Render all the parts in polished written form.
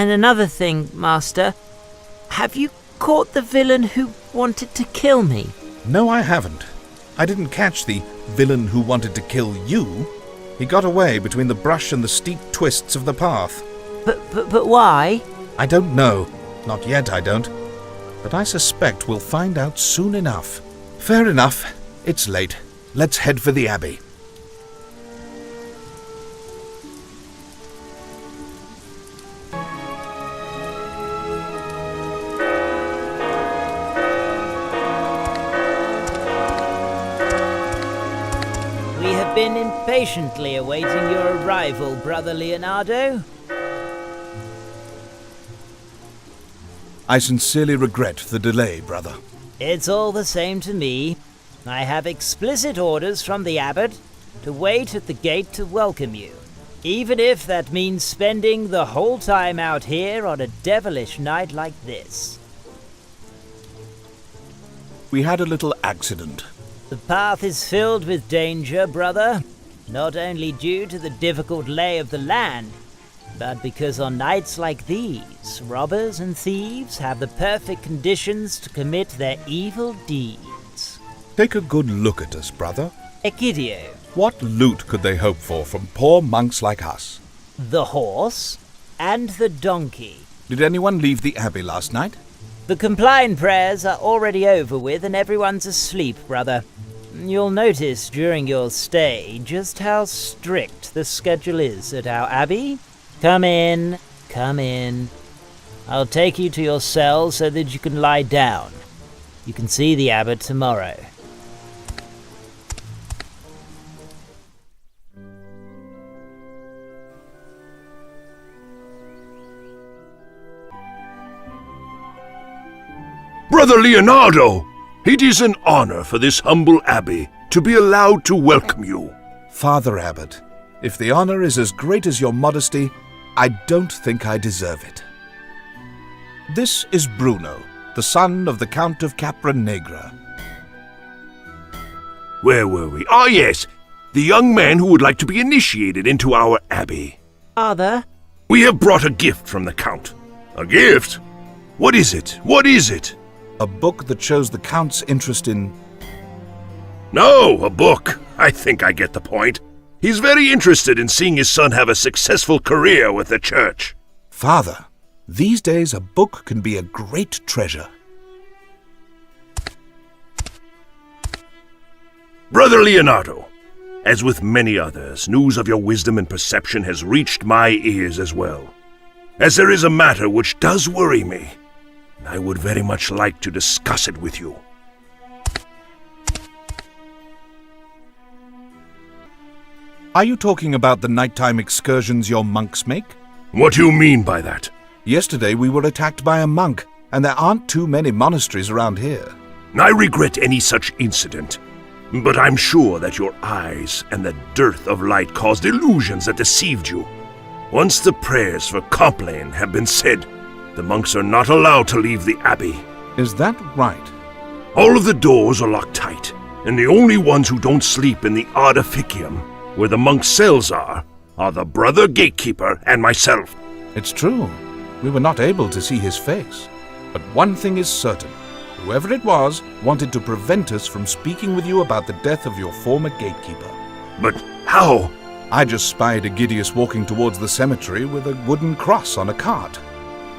And another thing, Master. Have you caught the villain who wanted to kill me? No, I haven't. I didn't catch the villain who wanted to kill you. He got away between the brush and the steep twists of the path. But why? I don't know. Not yet, I don't. But I suspect we'll find out soon enough. Fair enough. It's late. Let's head for the Abbey. We have been impatiently awaiting your arrival, Brother Leonardo. I sincerely regret the delay, brother. It's all the same to me. I have explicit orders from the abbot to wait at the gate to welcome you, even if that means spending the whole time out here on a devilish night like this. We had a little accident. The path is filled with danger, brother, not only due to the difficult lay of the land, but because on nights like these, robbers and thieves have the perfect conditions to commit their evil deeds. Take a good look at us, brother. Egidio. What loot could they hope for from poor monks like us? The horse and the donkey. Did anyone leave the Abbey last night? The compline prayers are already over with and everyone's asleep, brother. You'll notice during your stay just how strict the schedule is at our Abbey. Come in, come in. I'll take you to your cell so that you can lie down. You can see the abbot tomorrow. Brother Leonardo, it is an honor for this humble abbey to be allowed to welcome you. Father Abbot, if the honor is as great as your modesty, I don't think I deserve it. This is Bruno, the son of the Count of Capra Negra. Where were we? Ah, yes, the young man who would like to be initiated into our abbey. Father? We have brought a gift from the Count. A gift? What is it? What is it? A book that shows the Count's interest in... No, a book. I think I get the point. He's very interested in seeing his son have a successful career with the church. Father, these days a book can be a great treasure. Brother Leonardo, as with many others, news of your wisdom and perception has reached my ears as well. As there is a matter which does worry me, I would very much like to discuss it with you. Are you talking about the nighttime excursions your monks make? What do you mean by that? Yesterday we were attacked by a monk, and there aren't too many monasteries around here. I regret any such incident, but I'm sure that your eyes and the dearth of light caused illusions that deceived you. Once the prayers for Compline have been said, the monks are not allowed to leave the abbey. Is that right? All of the doors are locked tight, and the only ones who don't sleep in the Artificium, where the monks' cells are the brother gatekeeper and myself. It's true. We were not able to see his face. But one thing is certain. Whoever it was wanted to prevent us from speaking with you about the death of your former gatekeeper. But how? I just spied Egidius walking towards the cemetery with a wooden cross on a cart.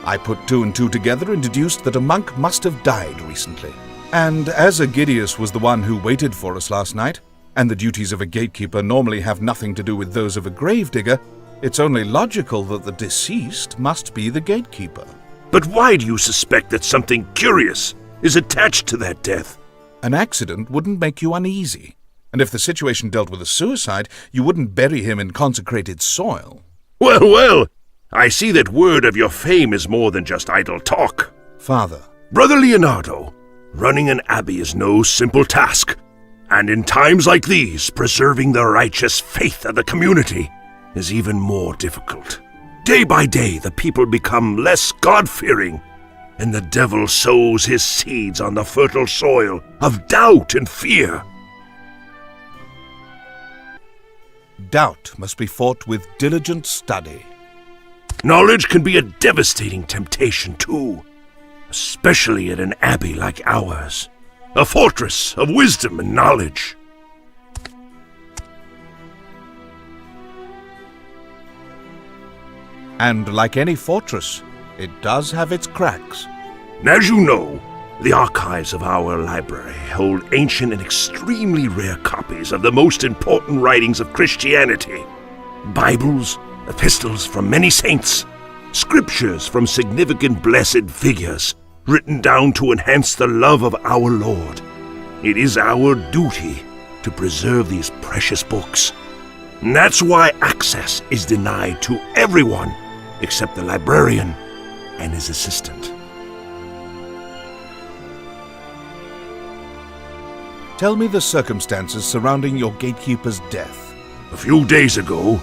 I put two and two together and deduced that a monk must have died recently. And as Egidius was the one who waited for us last night, and the duties of a gatekeeper normally have nothing to do with those of a gravedigger, it's only logical that the deceased must be the gatekeeper. But why do you suspect that something curious is attached to that death? An accident wouldn't make you uneasy. And if the situation dealt with a suicide, you wouldn't bury him in consecrated soil. Well, I see that word of your fame is more than just idle talk. Father. Brother Leonardo, running an abbey is no simple task. And in times like these, preserving the righteous faith of the community is even more difficult. Day by day, the people become less God-fearing, and the devil sows his seeds on the fertile soil of doubt and fear. Doubt must be fought with diligent study. Knowledge can be a devastating temptation, too, especially at an abbey like ours, a fortress of wisdom and knowledge. And like any fortress, it does have its cracks. As you know, the archives of our library hold ancient and extremely rare copies of the most important writings of Christianity. Bibles, epistles from many saints, scriptures from significant blessed figures, written down to enhance the love of our Lord. It is our duty to preserve these precious books. And that's why access is denied to everyone except the librarian and his assistant. Tell me the circumstances surrounding your gatekeeper's death. A few days ago,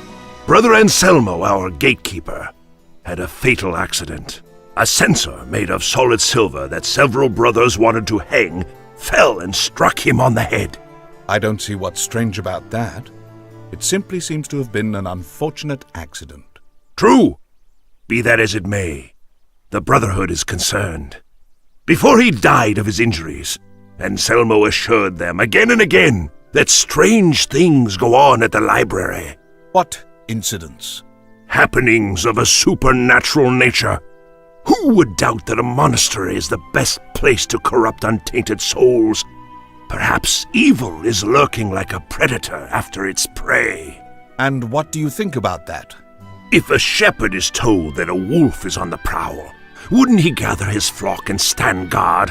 Brother Anselmo, our gatekeeper, had a fatal accident. A censer made of solid silver that several brothers wanted to hang fell and struck him on the head. I don't see what's strange about that. It simply seems to have been an unfortunate accident. True. Be that as it may, the Brotherhood is concerned. Before he died of his injuries, Anselmo assured them again and again that strange things go on at the library. What incidents? Happenings of a supernatural nature. Who would doubt that a monastery is the best place to corrupt untainted souls? Perhaps evil is lurking like a predator after its prey. And what do you think about that? If a shepherd is told that a wolf is on the prowl, wouldn't he gather his flock and stand guard?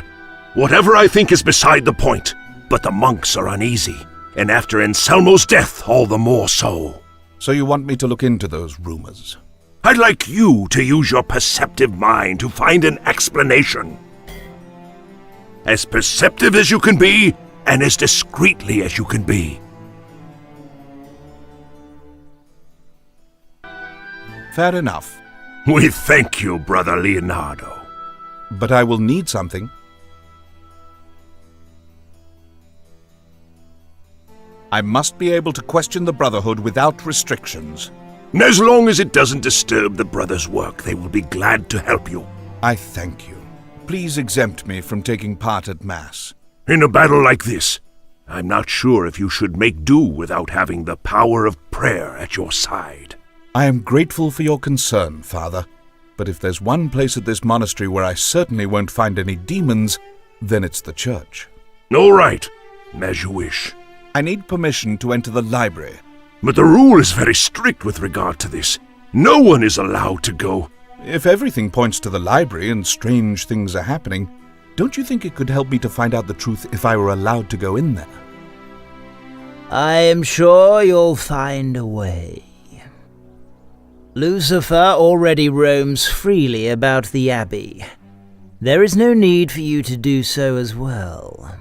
Whatever I think is beside the point, but the monks are uneasy, and after Anselmo's death, all the more so. So you want me to look into those rumors? I'd like you to use your perceptive mind to find an explanation. As perceptive as you can be, and as discreetly as you can be. Fair enough. We thank you, Brother Leonardo. But I will need something. I must be able to question the Brotherhood without restrictions. As long as it doesn't disturb the Brothers' work, they will be glad to help you. I thank you. Please exempt me from taking part at Mass. In a battle like this, I'm not sure if you should make do without having the power of prayer at your side. I am grateful for your concern, Father, but if there's one place at this monastery where I certainly won't find any demons, then it's the church. All right, as you wish. I need permission to enter the library. But the rule is very strict with regard to this. No one is allowed to go. If everything points to the library and strange things are happening, don't you think it could help me to find out the truth if I were allowed to go in there? I am sure you'll find a way. Lucifer already roams freely about the Abbey. There is no need for you to do so as well.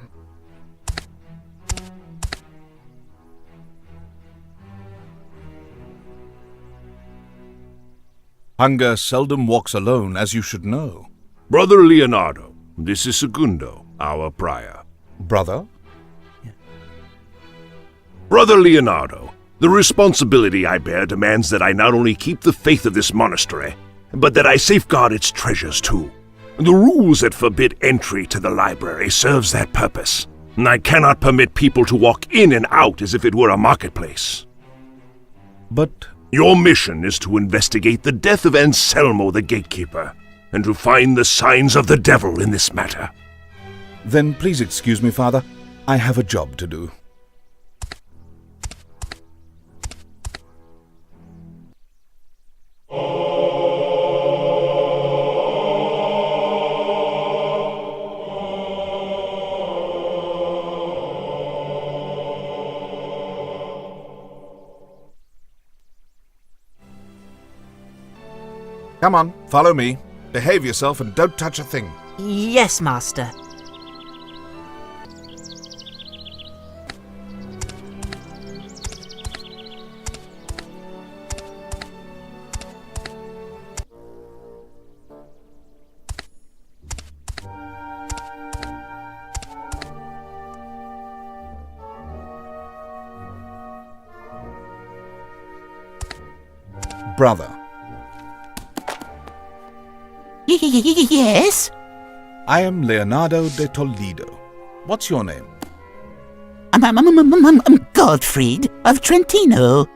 Hunger seldom walks alone, as you should know. Brother Leonardo, this is Segundo, our prior. Brother? Brother Leonardo, the responsibility I bear demands that I not only keep the faith of this monastery, but that I safeguard its treasures too. The rules that forbid entry to the library serves that purpose, and I cannot permit people to walk in and out as if it were a marketplace. But your mission is to investigate the death of Anselmo the gatekeeper, and to find the signs of the devil in this matter. then please excuse me, Father. I have a job to do. Come on, follow me. Behave yourself and don't touch a thing. Yes, Master. Brother. Yes? I am Leonardo de Toledo. What's your name? I'm Gottfried of Trentino.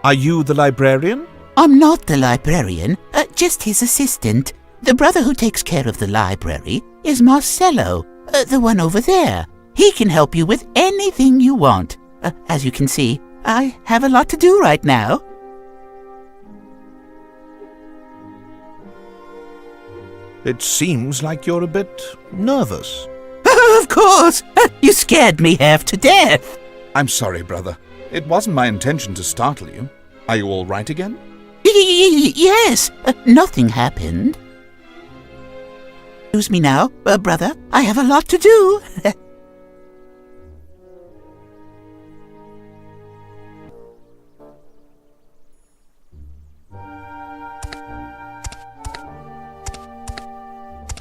Are you the librarian? I'm not the librarian, just his assistant. The brother who takes care of the library is Marcello, the one over there. He can help you with anything you want. As you can see, I have a lot to do right now. It seems like you're a bit nervous. Of course! You scared me half to death. I'm sorry, brother. It wasn't my intention to startle you. Are you all right again? Yes, nothing happened. Excuse me now, brother. I have a lot to do.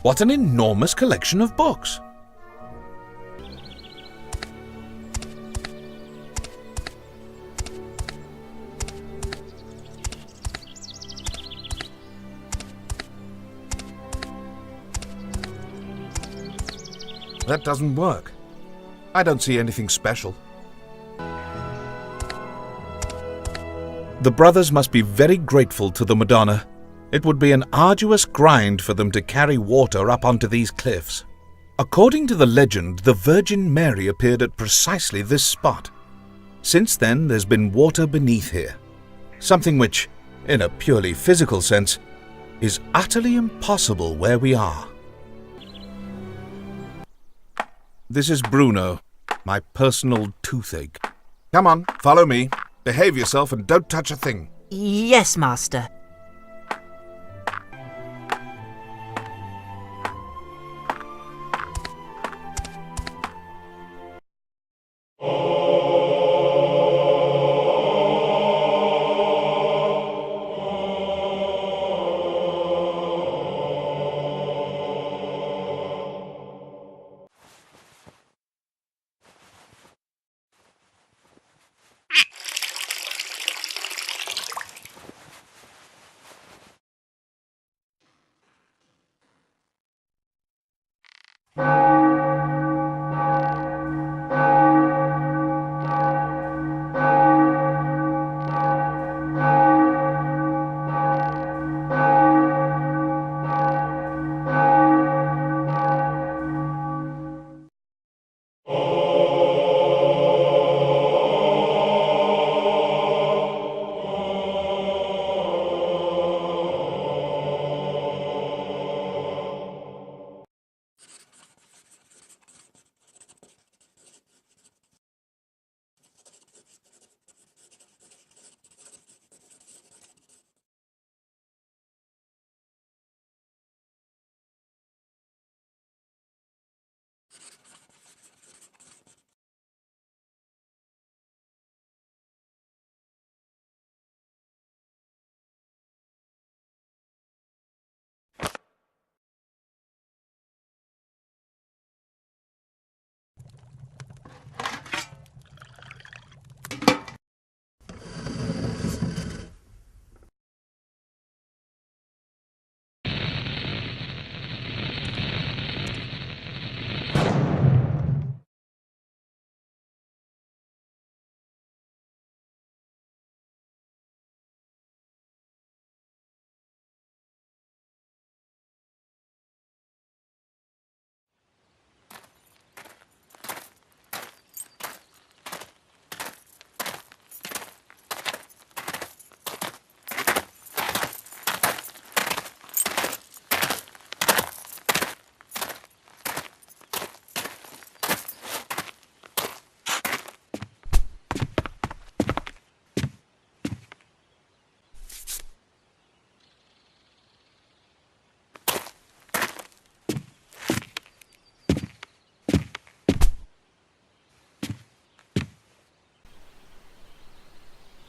What an enormous collection of books! That doesn't work. I don't see anything special. The brothers must be very grateful to the Madonna. It would be an arduous grind for them to carry water up onto these cliffs. According to the legend, the Virgin Mary appeared at precisely this spot. Since then, there's been water beneath here, something which, in a purely physical sense, is utterly impossible where we are. This is Bruno, my personal toothache. Come on, follow me. Behave yourself and don't touch a thing. Yes, Master.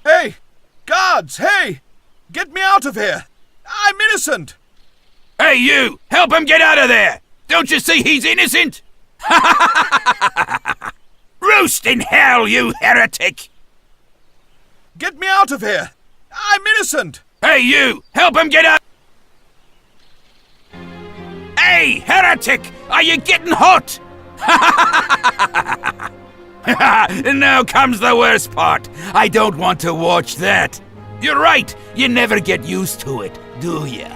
Hey! Guards, hey! Get me out of here! I'm innocent! Hey, you! Help him get out of there! Don't you see he's innocent? Roast in hell, you heretic! Get me out of here! I'm innocent! Hey, you! Help him get out! Hey, heretic! Are you getting hot? Now comes the worst part. I don't want to watch that. You're right. You never get used to it, do ya?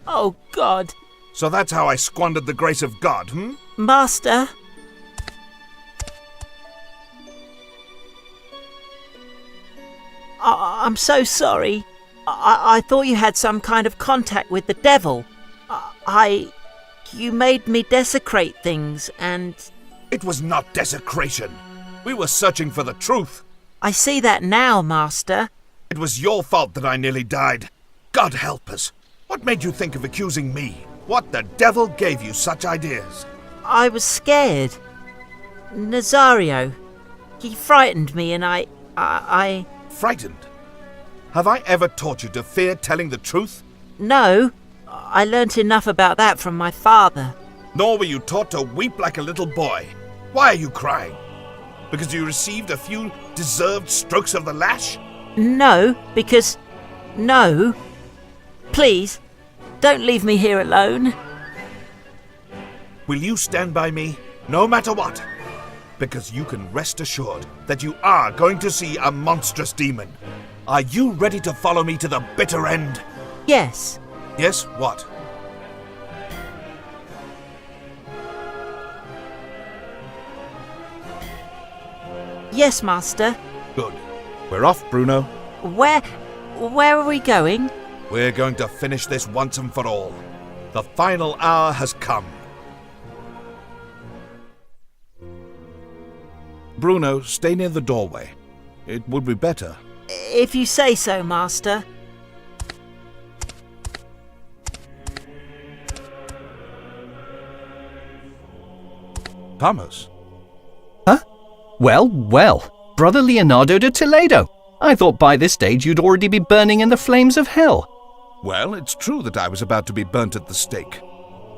Oh, God. So that's how I squandered the grace of God, Master? I'm so sorry. I thought you had some kind of contact with the devil. You made me desecrate things, and... It was not desecration. We were searching for the truth. I see that now, Master. It was your fault that I nearly died. God help us. What made you think of accusing me? What the devil gave you such ideas? I was scared. Nazario. He frightened me, and I... Frightened? Have I ever taught you to fear telling the truth? No. I learnt enough about that from my father. Nor were you taught to weep like a little boy. Why are you crying? Because you received a few deserved strokes of the lash? No, because... No. Please, don't leave me here alone. Will you stand by me, no matter what? Because you can rest assured that you are going to see a monstrous demon. Are you ready to follow me to the bitter end? Yes. Yes, what? Yes, Master. Good. We're off, Bruno. Where are we going? We're going to finish this once and for all. The final hour has come. Bruno, stay near the doorway. It would be better. If you say so, Master. Thomas? Huh? Well, Brother Leonardo de Toledo. I thought by this stage you'd already be burning in the flames of hell. Well, it's true that I was about to be burnt at the stake.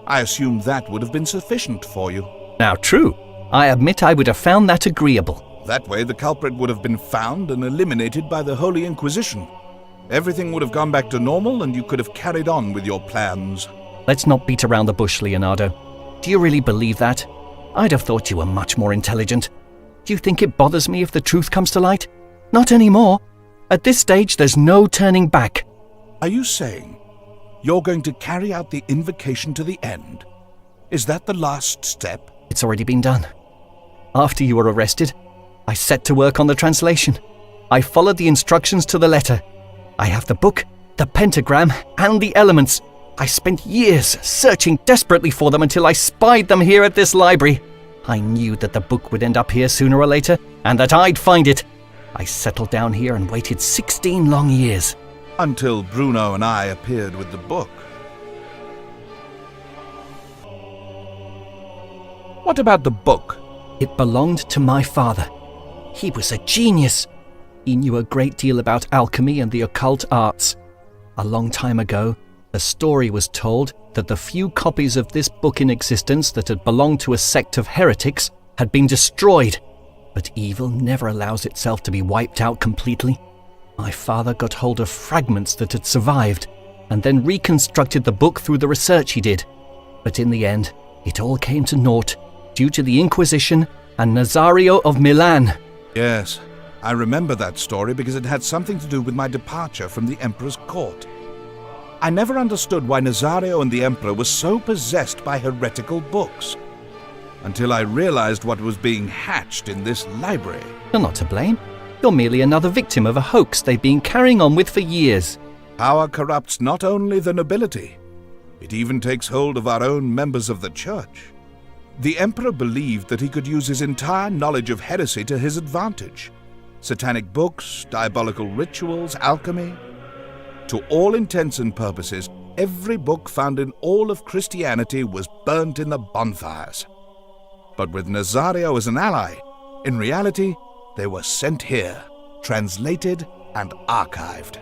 I assumed that would have been sufficient for you. Now, true. I admit I would have found that agreeable. That way the culprit would have been found and eliminated by the Holy Inquisition. Everything would have gone back to normal and you could have carried on with your plans. Let's not beat around the bush, Leonardo. Do you really believe that? I'd have thought you were much more intelligent. Do you think it bothers me if the truth comes to light? Not anymore. At this stage, there's no turning back. Are you saying you're going to carry out the invocation to the end? Is that the last step? It's already been done. After you were arrested, I set to work on the translation. I followed the instructions to the letter. I have the book, the pentagram, and the elements. I spent years searching desperately for them until I spied them here at this library. I knew that the book would end up here sooner or later, and that I'd find it. I settled down here and waited 16 long years. Until Bruno and I appeared with the book. What about the book? It belonged to my father. He was a genius. He knew a great deal about alchemy and the occult arts. A long time ago, a story was told that the few copies of this book in existence that had belonged to a sect of heretics had been destroyed. But evil never allows itself to be wiped out completely. My father got hold of fragments that had survived, and then reconstructed the book through the research he did. But in the end, it all came to naught, due to the Inquisition and Nazario of Milan. Yes, I remember that story because it had something to do with my departure from the Emperor's court. I never understood why Nazario and the Emperor were so possessed by heretical books, until I realized what was being hatched in this library. You're not to blame. You're merely another victim of a hoax they've been carrying on with for years. Power corrupts not only the nobility, it even takes hold of our own members of the church. The Emperor believed that he could use his entire knowledge of heresy to his advantage. Satanic books, diabolical rituals, alchemy. To all intents and purposes, every book found in all of Christianity was burnt in the bonfires. But with Nazario as an ally, in reality, they were sent here, translated and archived.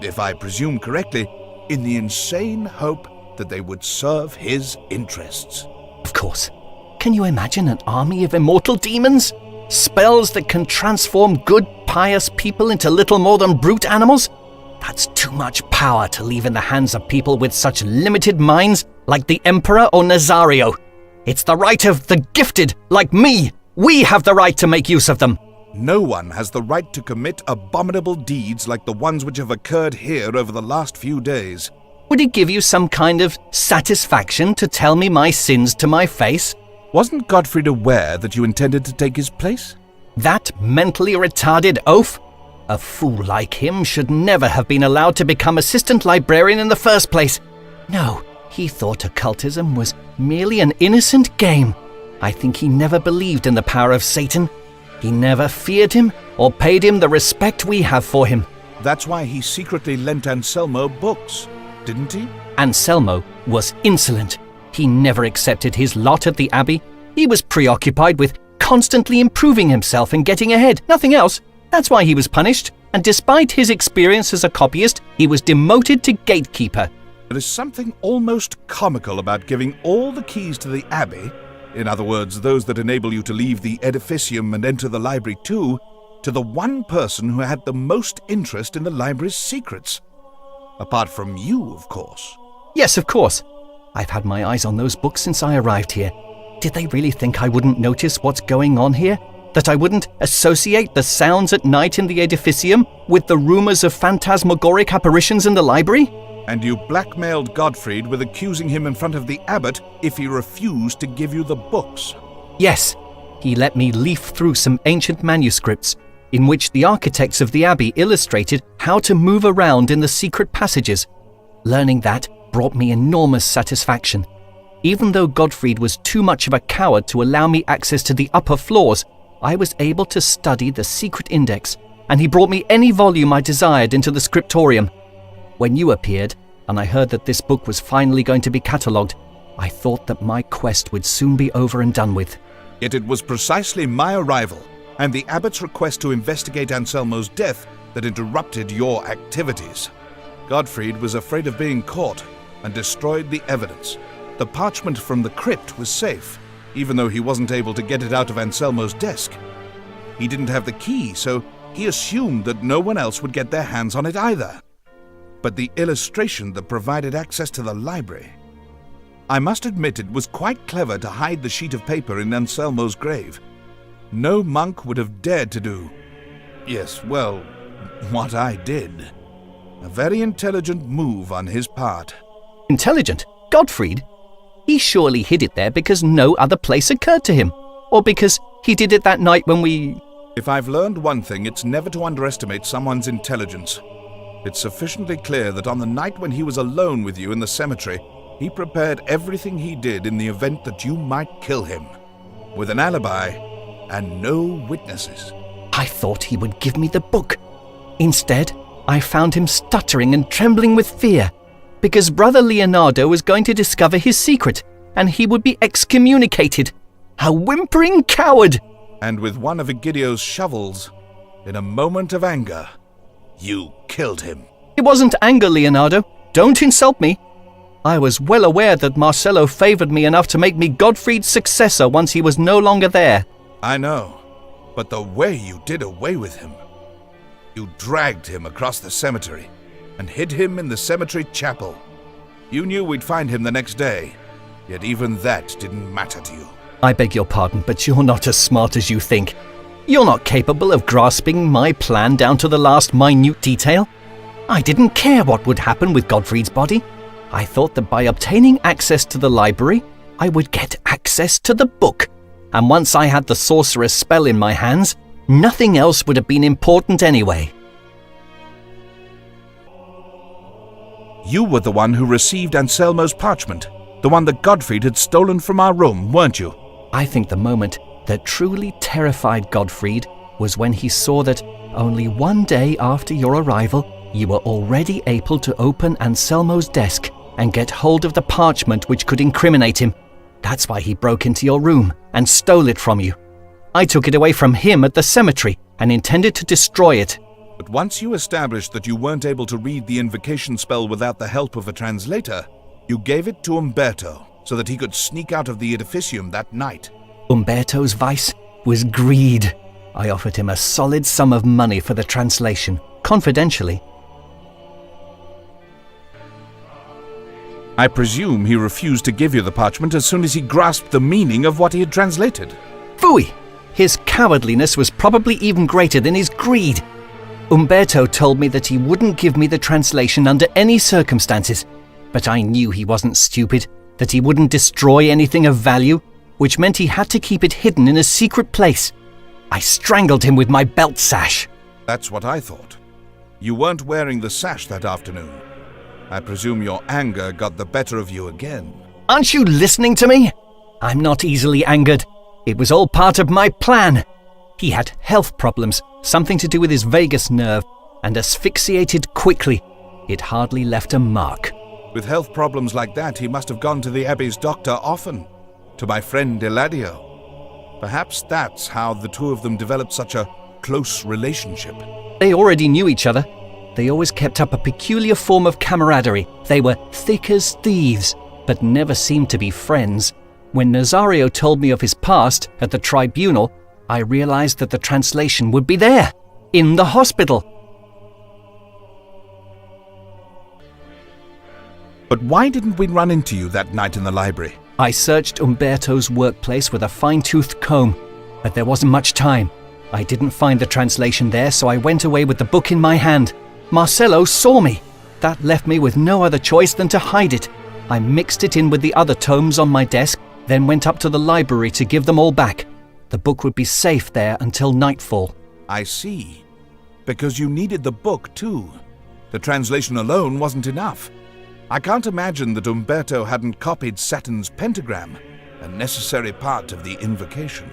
If I presume correctly, in the insane hope that they would serve his interests. Of course. Can you imagine an army of immortal demons? Spells that can transform good, pious people into little more than brute animals? That's too much power to leave in the hands of people with such limited minds like the Emperor or Nazario. It's the right of the gifted, like me. We have the right to make use of them. No one has the right to commit abominable deeds like the ones which have occurred here over the last few days. Would it give you some kind of satisfaction to tell me my sins to my face? Wasn't Godfried aware that you intended to take his place? That mentally retarded oaf? A fool like him should never have been allowed to become assistant librarian in the first place. No, he thought occultism was merely an innocent game. I think he never believed in the power of Satan. He never feared him or paid him the respect we have for him. That's why he secretly lent Anselmo books, didn't he? Anselmo was insolent. He never accepted his lot at the Abbey. He was preoccupied with constantly improving himself and getting ahead, nothing else. That's why he was punished, and despite his experience as a copyist, he was demoted to gatekeeper. There is something almost comical about giving all the keys to the Abbey, in other words, those that enable you to leave the edificium and enter the library too, to the one person who had the most interest in the library's secrets. Apart from you, of course. Yes, of course. I've had my eyes on those books since I arrived here. Did they really think I wouldn't notice what's going on here? That I wouldn't associate the sounds at night in the edificium with the rumors of phantasmagoric apparitions in the library? And you blackmailed Godfried with accusing him in front of the abbot if he refused to give you the books. Yes, he let me leaf through some ancient manuscripts in which the architects of the Abbey illustrated how to move around in the secret passages. Learning that brought me enormous satisfaction. Even though Godfried was too much of a coward to allow me access to the upper floors, I was able to study the secret index, and he brought me any volume I desired into the scriptorium. When you appeared, and I heard that this book was finally going to be catalogued, I thought that my quest would soon be over and done with. Yet it was precisely my arrival and the abbot's request to investigate Anselmo's death that interrupted your activities. Godfried was afraid of being caught and destroyed the evidence. The parchment from the crypt was safe, even though he wasn't able to get it out of Anselmo's desk. He didn't have the key, so he assumed that no one else would get their hands on it either. But the illustration that provided access to the library, I must admit it was quite clever to hide the sheet of paper in Anselmo's grave. No monk would have dared to do, yes, well, what I did. A very intelligent move on his part. Intelligent? Godfried? He surely hid it there because no other place occurred to him. Or because he did it that night when we... If I've learned one thing, it's never to underestimate someone's intelligence. It's sufficiently clear that on the night when he was alone with you in the cemetery, he prepared everything he did in the event that you might kill him, with an alibi and no witnesses. I thought he would give me the book. Instead, I found him stuttering and trembling with fear, because Brother Leonardo was going to discover his secret, and he would be excommunicated. A whimpering coward! And with one of Egidio's shovels, in a moment of anger, you killed him. It wasn't anger, Leonardo. Don't insult me. I was well aware that Marcello favored me enough to make me Godfried's successor once he was no longer there. I know, but the way you did away with him. You dragged him across the cemetery and hid him in the cemetery chapel. You knew we'd find him the next day, yet even that didn't matter to you. I beg your pardon, but you're not as smart as you think. You're not capable of grasping my plan down to the last minute detail. I didn't care what would happen with Godfried's body. I thought that by obtaining access to the library, I would get access to the book. And once I had the sorcerer's spell in my hands, nothing else would have been important anyway. You were the one who received Anselmo's parchment, the one that Godfried had stolen from our room, weren't you? I think the moment that truly terrified Godfried was when he saw that only one day after your arrival, you were already able to open Anselmo's desk and get hold of the parchment which could incriminate him. That's why he broke into your room and stole it from you. I took it away from him at the cemetery and intended to destroy it. But once you established that you weren't able to read the invocation spell without the help of a translator, You gave it to Umberto so that he could sneak out of the edificium that night. Umberto's vice was greed. I offered him a solid sum of money for the translation, confidentially. I presume he refused to give you the parchment as soon as he grasped the meaning of what he had translated. Phooey! His cowardliness was probably even greater than his greed. Umberto told me that he wouldn't give me the translation under any circumstances, but I knew he wasn't stupid, that he wouldn't destroy anything of value, which meant he had to keep it hidden in a secret place. I strangled him with my belt sash. That's what I thought. You weren't wearing the sash that afternoon. I presume your anger got the better of you again. Aren't you listening to me? I'm not easily angered. It was all part of my plan. He had health problems, something to do with his vagus nerve, and asphyxiated quickly. It hardly left a mark. With health problems like that, he must have gone to the Abbey's doctor often. To my friend Eladio. Perhaps that's how the two of them developed such a close relationship. They already knew each other. They always kept up a peculiar form of camaraderie. They were thick as thieves, but never seemed to be friends. When Nazario told me of his past at the tribunal, I realized that the translation would be there, in the hospital. But why didn't we run into you that night in the library? I searched Umberto's workplace with a fine-toothed comb, but there wasn't much time. I didn't find the translation there, so I went away with the book in my hand. Marcello saw me. That left me with no other choice than to hide it. I mixed it in with the other tomes on my desk, then went up to the library to give them all back. The book would be safe there until nightfall. I see. Because you needed the book too. The translation alone wasn't enough. I can't imagine that Umberto hadn't copied Saturn's pentagram, a necessary part of the invocation.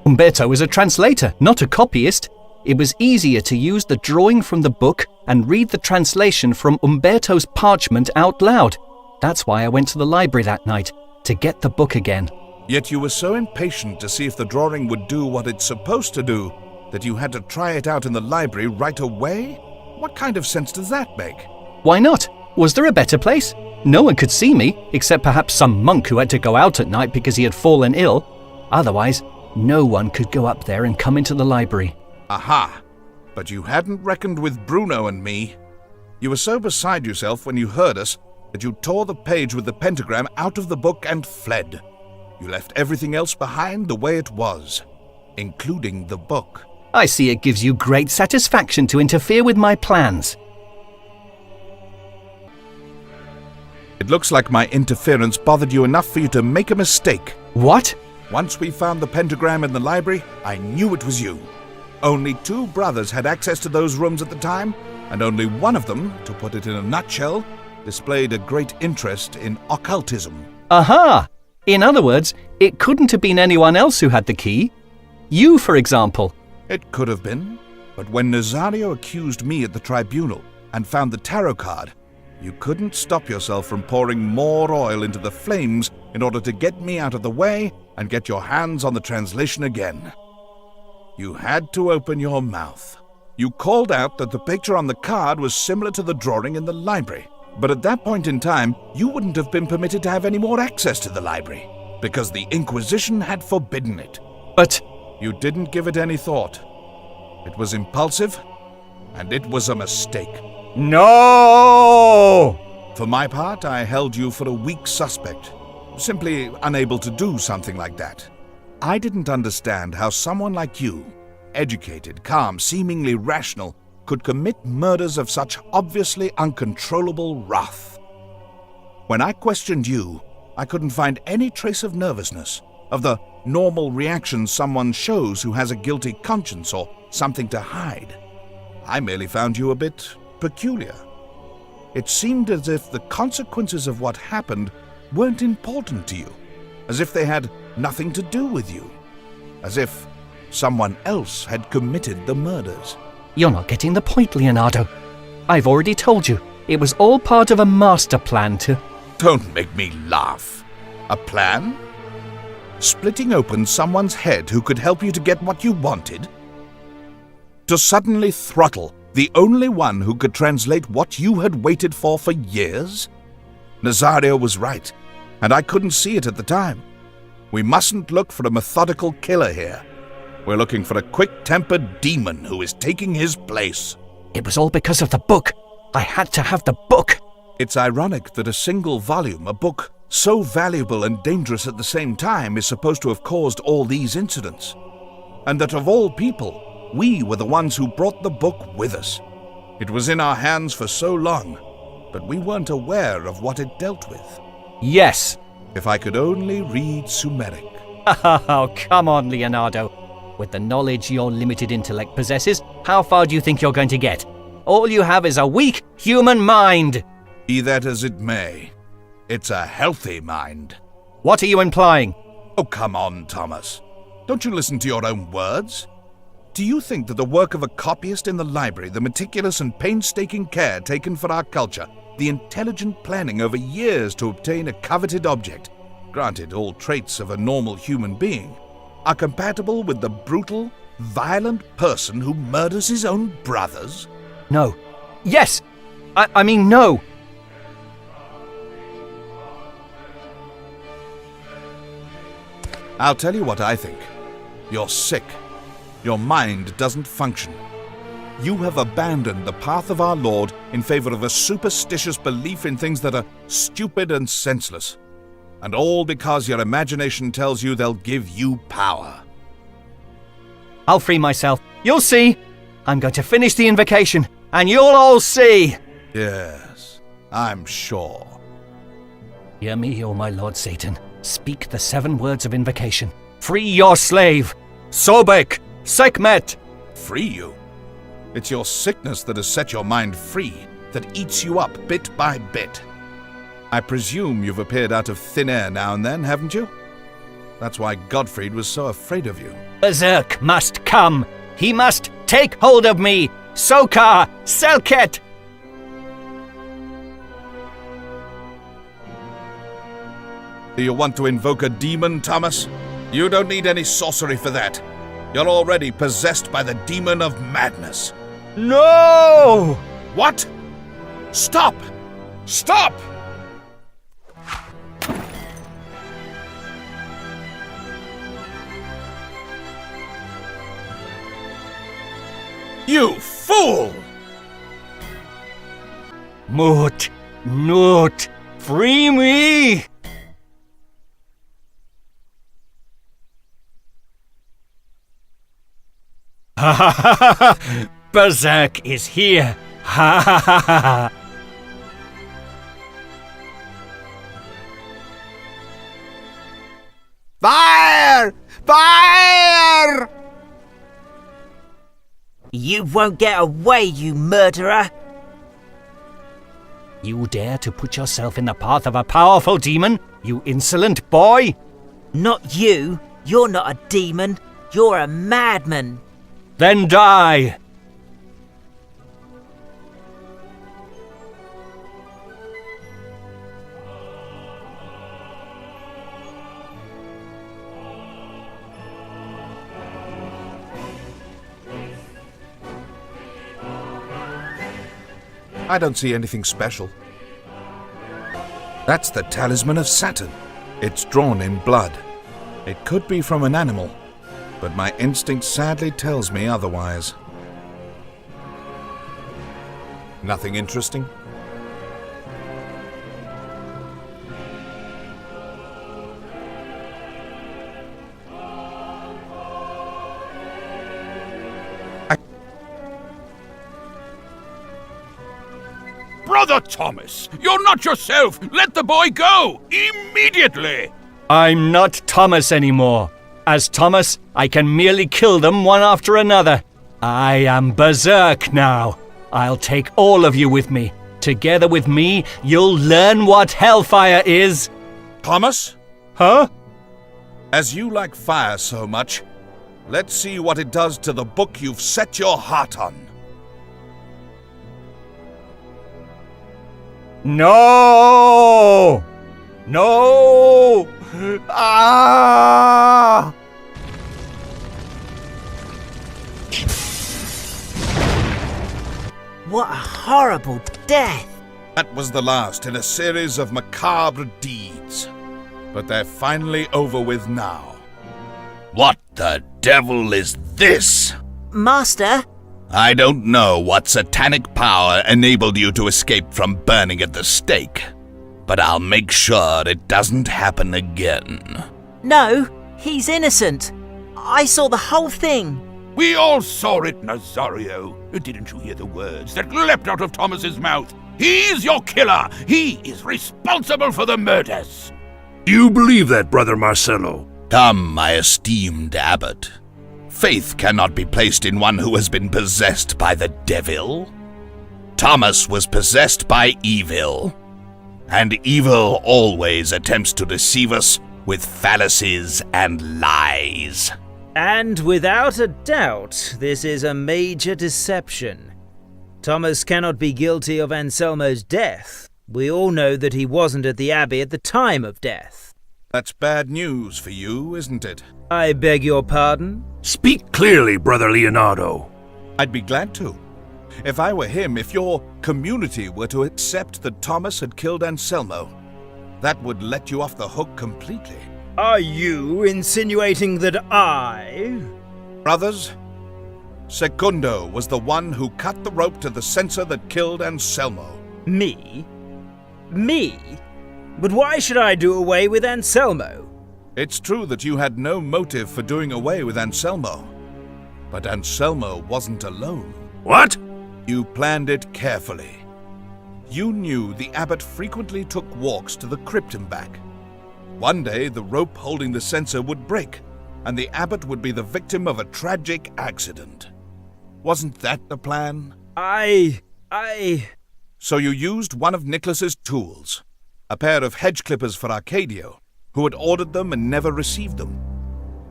Umberto was a translator, not a copyist. It was easier to use the drawing from the book and read the translation from Umberto's parchment out loud. That's why I went to the library that night, to get the book again. Yet you were so impatient to see if the drawing would do what it's supposed to do, that you had to try it out in the library right away? What kind of sense does that make? Why not? Was there a better place? No one could see me, except perhaps some monk who had to go out at night because he had fallen ill. Otherwise, no one could go up there and come into the library. Aha! But you hadn't reckoned with Bruno and me. You were so beside yourself when you heard us that you tore the page with the pentagram out of the book and fled. You left everything else behind the way it was, including the book. I see it gives you great satisfaction to interfere with my plans. It looks like my interference bothered you enough for you to make a mistake. What? Once we found the pentagram in the library, I knew it was you. Only 2 brothers had access to those rooms at the time, and only one of them, to put it in a nutshell, displayed a great interest in occultism. Aha! In other words, it couldn't have been anyone else who had the key. You, for example. It could have been, but when Nazario accused me at the tribunal and found the tarot card, you couldn't stop yourself from pouring more oil into the flames in order to get me out of the way and get your hands on the translation again. You had to open your mouth. You called out that the picture on the card was similar to the drawing in the library, but at that point in time, you wouldn't have been permitted to have any more access to the library, because the Inquisition had forbidden it. But you didn't give it any thought. It was impulsive, and it was a mistake. No! For my part, I held you for a weak suspect, simply unable to do something like that. I didn't understand how someone like you, educated, calm, seemingly rational, could commit murders of such obviously uncontrollable wrath. When I questioned you, I couldn't find any trace of nervousness, of the normal reaction someone shows who has a guilty conscience or something to hide. I merely found you a bit peculiar. It seemed as if the consequences of what happened weren't important to you, as if they had nothing to do with you, as if someone else had committed the murders. You're not getting the point, Leonardo. I've already told you, it was all part of a master plan to... Don't make me laugh. A plan? Splitting open someone's head who could help you to get what you wanted? To suddenly throttle the only one who could translate what you had waited for years? Nazario was right, and I couldn't see it at the time. We mustn't look for a methodical killer here. We're looking for a quick-tempered demon who is taking his place. It was all because of the book. I had to have the book. It's ironic that a single volume, a book so valuable and dangerous at the same time, is supposed to have caused all these incidents. And that of all people, we were the ones who brought the book with us. It was in our hands for so long, but we weren't aware of what it dealt with. Yes. If I could only read Sumeric. Oh, come on, Leonardo. With the knowledge your limited intellect possesses, how far do you think you're going to get? All you have is a weak human mind. Be that as it may, it's a healthy mind. What are you implying? Oh, come on, Thomas. Don't you listen to your own words? Do you think that the work of a copyist in the library, the meticulous and painstaking care taken for our culture, the intelligent planning over years to obtain a coveted object, granted all traits of a normal human being, are compatible with the brutal, violent person who murders his own brothers? No. Yes! I mean no! I'll tell you what I think. You're sick. Your mind doesn't function. You have abandoned the path of our Lord in favor of a superstitious belief in things that are stupid and senseless. And all because your imagination tells you they'll give you power. I'll free myself. You'll see. I'm going to finish the invocation, and you'll all see. Yes, I'm sure. Hear me, O my Lord Satan. Speak the 7 words of invocation. Free your slave. Sobek, Sekhmet. Free you? It's your sickness that has set your mind free, that eats you up bit by bit. I presume you've appeared out of thin air now and then, haven't you? That's why Gottfried was so afraid of you. Berserk must come. He must take hold of me. Sokar, Selket. Do you want to invoke a demon, Thomas? You don't need any sorcery for that. You're already possessed by the demon of madness. No! What? Stop! Stop! You fool! Mut, Nut, free me! Ha ha ha ha ha! Berserk is here! Ha ha ha ha ha! Fire! Fire! You won't get away, you murderer! You dare to put yourself in the path of a powerful demon, you insolent boy? Not you! You're not a demon! You're a madman! Then die! I don't see anything special. That's the talisman of Saturn. It's drawn in blood. It could be from an animal, but my instinct sadly tells me otherwise. Nothing interesting? Brother Thomas, you're not yourself! Let the boy go! Immediately! I'm not Thomas anymore. As Thomas, I can merely kill them one after another. I am Berserk now. I'll take all of you with me. Together with me, you'll learn what hellfire is. Thomas? Huh? As you like fire so much, let's see what it does to the book you've set your heart on. No! No! Ah! What a horrible death! That was the last in a series of macabre deeds. But they're finally over with now. What the devil is this? Master? I don't know what satanic power enabled you to escape from burning at the stake, but I'll make sure it doesn't happen again. No, he's innocent. I saw the whole thing. We all saw it, Nazario. Didn't you hear the words that leapt out of Thomas's mouth? He's your killer. He is responsible for the murders. Do you believe that, Brother Marcello? Come, my esteemed abbot. Faith cannot be placed in one who has been possessed by the devil. Thomas was possessed by evil, and evil always attempts to deceive us with fallacies and lies. And without a doubt, this is a major deception. Thomas cannot be guilty of Anselmo's death. We all know that he wasn't at the Abbey at the time of death. That's bad news for you, isn't it? I beg your pardon? Speak clearly, Brother Leonardo. I'd be glad to. If I were him, if your community were to accept that Thomas had killed Anselmo, that would let you off the hook completely. Are you insinuating that I... Brothers, Secundo was the one who cut the rope to the censer that killed Anselmo. Me? Me? But why should I do away with Anselmo? It's true that you had no motive for doing away with Anselmo. But Anselmo wasn't alone. What? You planned it carefully. You knew the abbot frequently took walks to the crypt and back. One day, the rope holding the censer would break, and the abbot would be the victim of a tragic accident. Wasn't that the plan? So you used one of Nicholas's tools, a pair of hedge clippers for Arcadio, who had ordered them and never received them.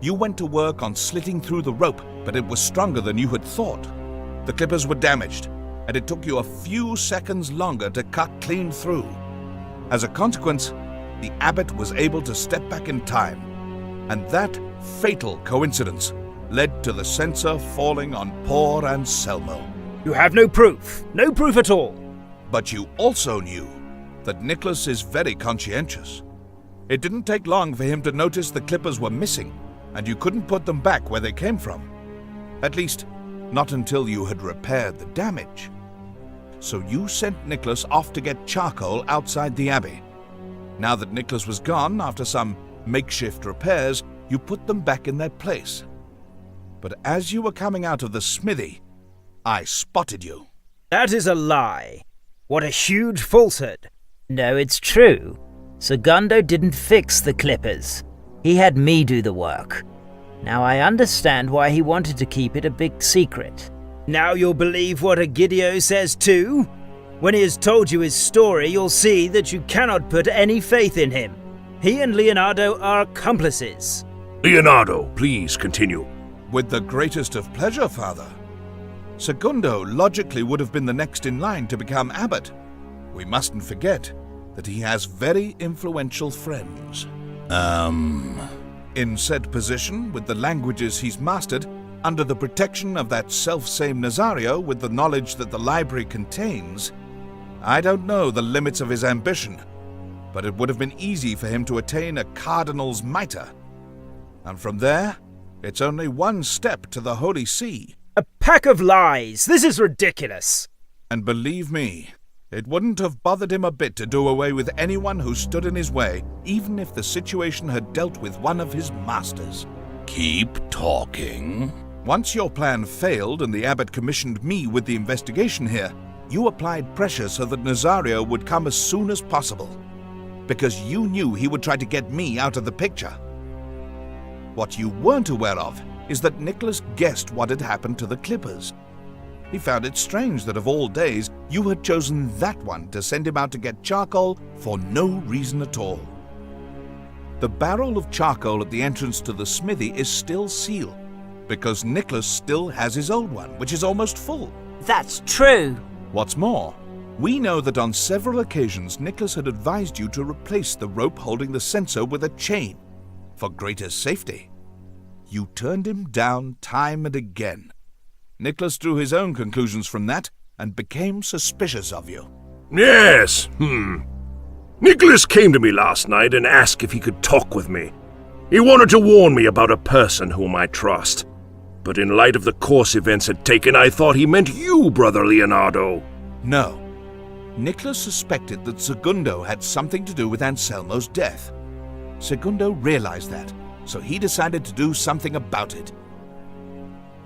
You went to work on slitting through the rope, but it was stronger than you had thought. The clippers were damaged, and it took you a few seconds longer to cut clean through. As a consequence, the abbot was able to step back in time, and that fatal coincidence led to the censer falling on poor Anselmo. You have no proof. No proof at all. But you also knew that Nicholas is very conscientious. It didn't take long for him to notice the clippers were missing, and you couldn't put them back where they came from. At least, not until you had repaired the damage. So you sent Nicholas off to get charcoal outside the Abbey. Now that Nicholas was gone after some makeshift repairs, you put them back in their place. But as you were coming out of the smithy, I spotted you. That is a lie. What a huge falsehood. No, it's true. Segundo didn't fix the clippers. He had me do the work. Now I understand why he wanted to keep it a big secret. Now you'll believe what Egidio says too? When he has told you his story, you'll see that you cannot put any faith in him. He and Leonardo are accomplices. Leonardo, please continue. With the greatest of pleasure, Father. Segundo logically would have been the next in line to become abbot. We mustn't forget that he has very influential friends. In said position, with the languages he's mastered, under the protection of that self-same Nazario with the knowledge that the library contains, I don't know the limits of his ambition, but it would have been easy for him to attain a cardinal's mitre. And from there, it's only one step to the Holy See. A pack of lies! This is ridiculous! And believe me, it wouldn't have bothered him a bit to do away with anyone who stood in his way, even if the situation had dealt with one of his masters. Keep talking. Once your plan failed and the abbot commissioned me with the investigation here, you applied pressure so that Nazario would come as soon as possible, because you knew he would try to get me out of the picture. What you weren't aware of is that Nicholas guessed what had happened to the clippers. He found it strange that of all days, you had chosen that one to send him out to get charcoal for no reason at all. The barrel of charcoal at the entrance to the smithy is still sealed, because Nicholas still has his old one, which is almost full. That's true. What's more, we know that on several occasions Nicholas had advised you to replace the rope holding the censer with a chain, for greater safety. You turned him down time and again. Nicholas drew his own conclusions from that and became suspicious of you. Yes, Nicholas came to me last night and asked if he could talk with me. He wanted to warn me about a person whom I trust. But in light of the course events had taken, I thought he meant you, Brother Leonardo. No. Nicholas suspected that Segundo had something to do with Anselmo's death. Segundo realized that, so he decided to do something about it.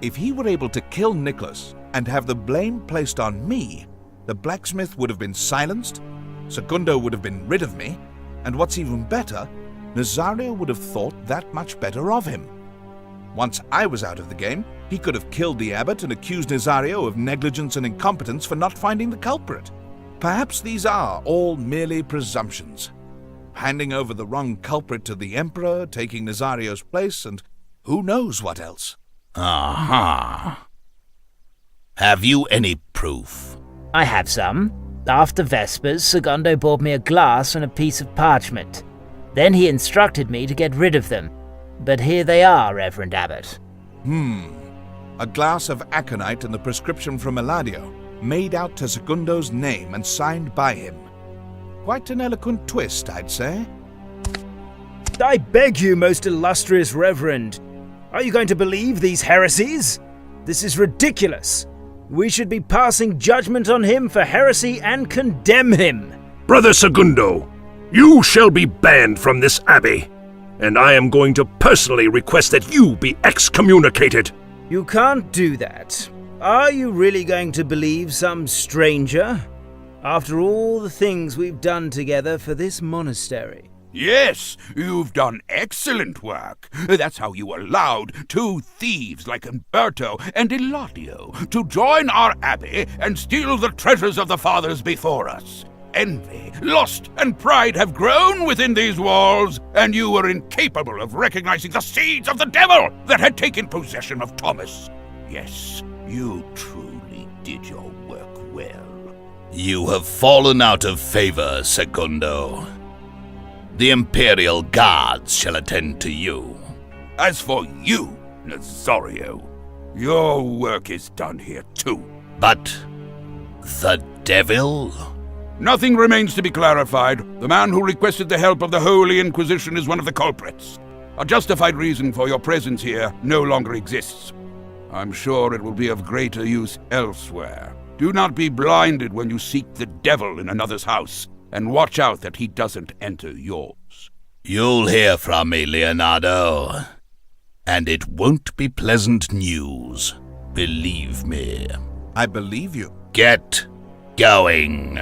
If he were able to kill Nicholas and have the blame placed on me, the blacksmith would have been silenced, Segundo would have been rid of me, and what's even better, Nazario would have thought that much better of him. Once I was out of the game, he could have killed the abbot and accused Nazario of negligence and incompetence for not finding the culprit. Perhaps these are all merely presumptions. Handing over the wrong culprit to the Emperor, taking Nazario's place, and who knows what else. Aha. Have you any proof? I have some. After Vespers, Segundo bought me a glass and a piece of parchment. Then he instructed me to get rid of them. But here they are, Reverend Abbot. A glass of aconite and the prescription from Eladio, made out to Segundo's name and signed by him. Quite an eloquent twist, I'd say. I beg you, most illustrious Reverend. Are you going to believe these heresies? This is ridiculous. We should be passing judgment on him for heresy and condemn him. Brother Segundo, you shall be banned from this abbey, and I am going to personally request that you be excommunicated. You can't do that. Are you really going to believe some stranger? After all the things we've done together for this monastery. Yes, you've done excellent work. That's how you allowed two thieves like Umberto and Eladio to join our abbey and steal the treasures of the fathers before us. Envy, lust, and pride have grown within these walls, and you were incapable of recognizing the seeds of the devil that had taken possession of Thomas. Yes, you truly did your work well. You have fallen out of favor, Segundo. The Imperial Guards shall attend to you. As for you, Nazario, your work is done here too. But the devil? Nothing remains to be clarified. The man who requested the help of the Holy Inquisition is one of the culprits. A justified reason for your presence here no longer exists. I'm sure it will be of greater use elsewhere. Do not be blinded when you seek the devil in another's house, and watch out that he doesn't enter yours. You'll hear from me, Leonardo. And it won't be pleasant news. Believe me. I believe you. Get going.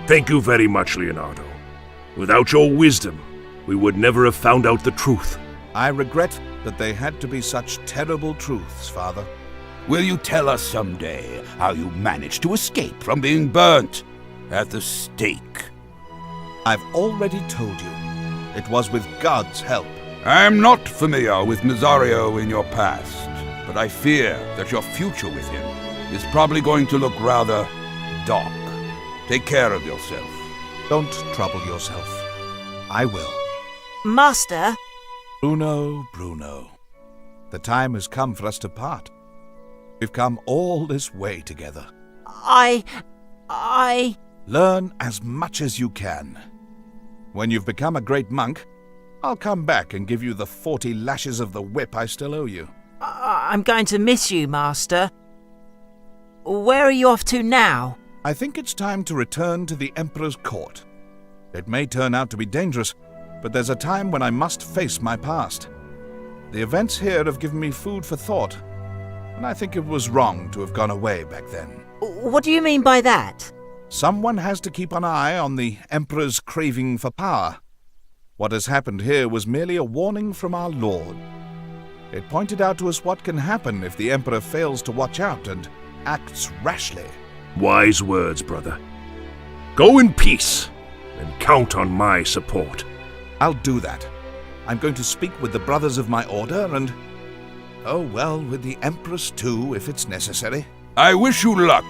Thank you very much, Leonardo. Without your wisdom, we would never have found out the truth. I regret that they had to be such terrible truths, Father. Will you tell us someday how you managed to escape from being burnt at the stake? I've already told you. It was with God's help. I'm not familiar with Nazario in your past, but I fear that your future with him is probably going to look rather dark. Take care of yourself. Don't trouble yourself. I will. Master? Bruno. The time has come for us to part. We've come all this way together. I... Learn as much as you can. When you've become a great monk, I'll come back and give you the 40 lashes of the whip I still owe you. I'm going to miss you, Master. Where are you off to now? I think it's time to return to the Emperor's court. It may turn out to be dangerous, but there's a time when I must face my past. The events here have given me food for thought, and I think it was wrong to have gone away back then. What do you mean by that? Someone has to keep an eye on the Emperor's craving for power. What has happened here was merely a warning from our Lord. It pointed out to us what can happen if the Emperor fails to watch out and acts rashly. Wise words, brother. Go in peace, and count on my support. I'll do that. I'm going to speak with the brothers of my order and... oh, well, with the Empress too, if it's necessary. I wish you luck.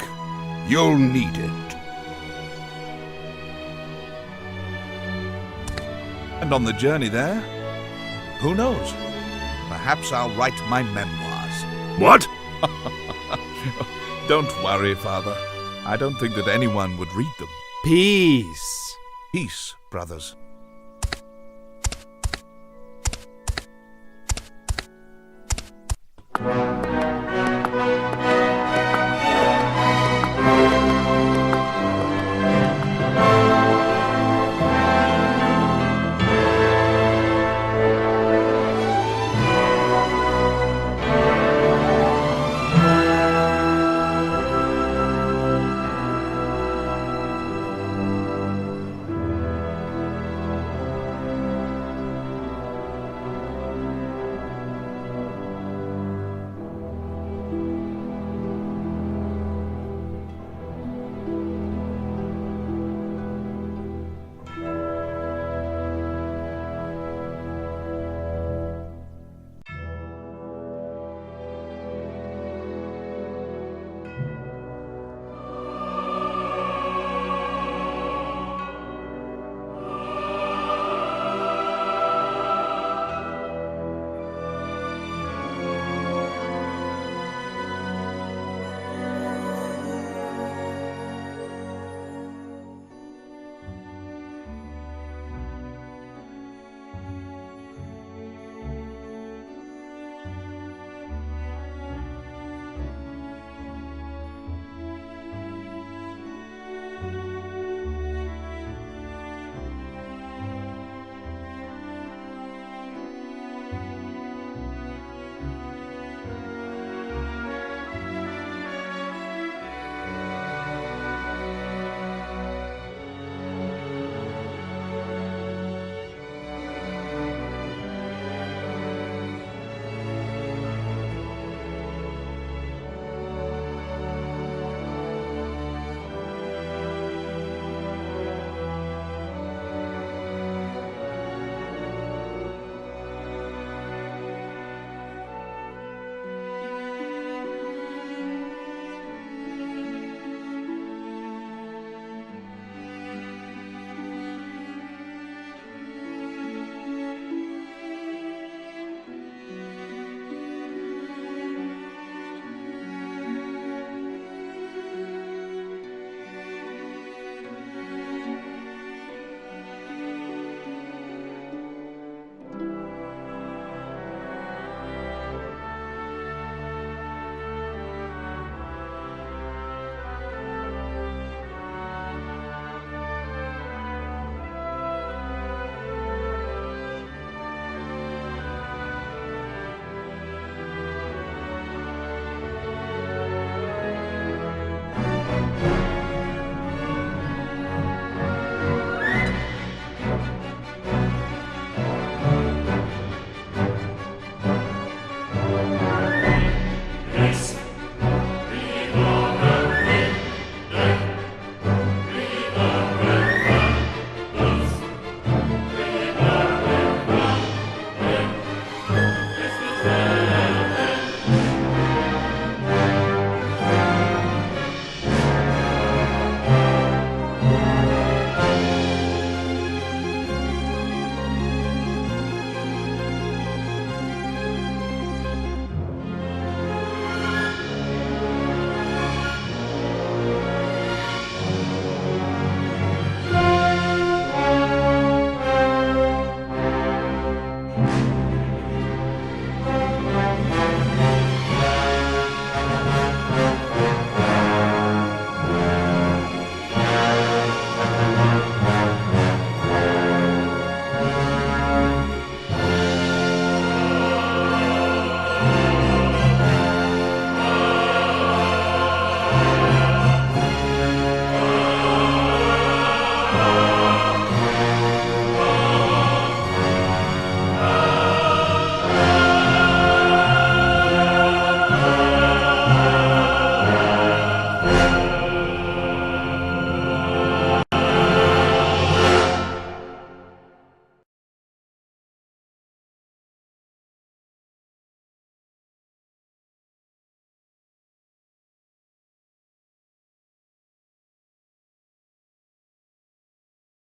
You'll need it. And on the journey there, who knows? Perhaps I'll write my memoirs. What? Don't worry, Father. I don't think that anyone would read them. Peace. Peace, brothers.